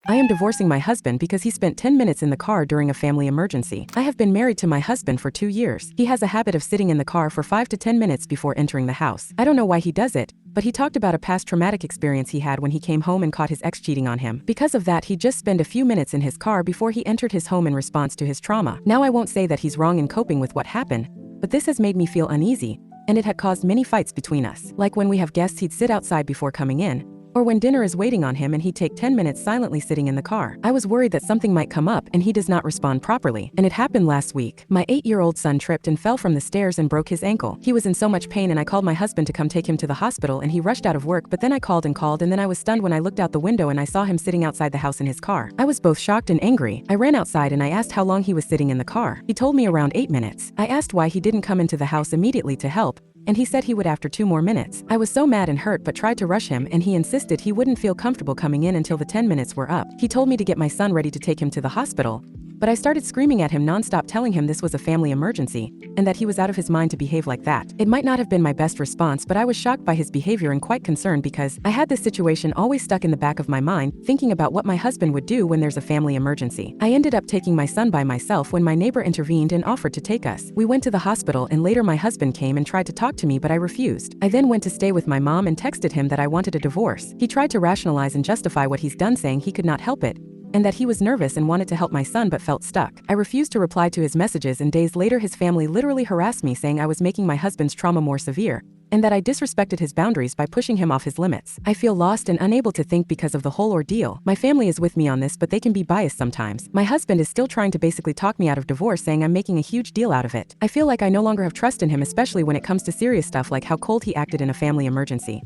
I am divorcing my husband because he spent 10 minutes in the car during a family emergency. I have been married to my husband for 2 years. He has a habit of sitting in the car for 5 to 10 minutes before entering the house. I don't know why he does it, but he talked about a past traumatic experience he had when he came home and caught his ex cheating on him. Because of that, he just spent a few minutes in his car before he entered his home in response to his trauma. Now, I won't say that he's wrong in coping with what happened, but this has made me feel uneasy, and it had caused many fights between us. Like when we have guests, he'd sit outside before coming in, or when dinner is waiting on him and he'd take 10 minutes silently sitting in the car. I was worried that something might come up and he does not respond properly. And it happened last week. My 8-year-old son tripped and fell from the stairs and broke his ankle. He was in so much pain and I called my husband to come take him to the hospital, and he rushed out of work, but then I called and then I was stunned when I looked out the window and I saw him sitting outside the house in his car. I was both shocked and angry. I ran outside and I asked how long he was sitting in the car. He told me around 8 minutes. I asked why he didn't come into the house immediately to help, and he said he would after 2 more minutes. I was so mad and hurt but tried to rush him, and he insisted he wouldn't feel comfortable coming in until the 10 minutes were up. He told me to get my son ready to take him to the hospital, but I started screaming at him nonstop, telling him this was a family emergency and that he was out of his mind to behave like that. It might not have been my best response, but I was shocked by his behavior and quite concerned because I had this situation always stuck in the back of my mind, thinking about what my husband would do when there's a family emergency. I ended up taking my son by myself when my neighbor intervened and offered to take us. We went to the hospital and later my husband came and tried to talk to me, but I refused. I then went to stay with my mom and texted him that I wanted a divorce. He tried to rationalize and justify what he's done, saying he could not help it, and that he was nervous and wanted to help my son but felt stuck. I refused to reply to his messages, and days later his family literally harassed me, saying I was making my husband's trauma more severe and that I disrespected his boundaries by pushing him off his limits. I feel lost and unable to think because of the whole ordeal. My family is with me on this, but they can be biased sometimes. My husband is still trying to basically talk me out of divorce, saying I'm making a huge deal out of it. I feel like I no longer have trust in him, especially when it comes to serious stuff like how cold he acted in a family emergency.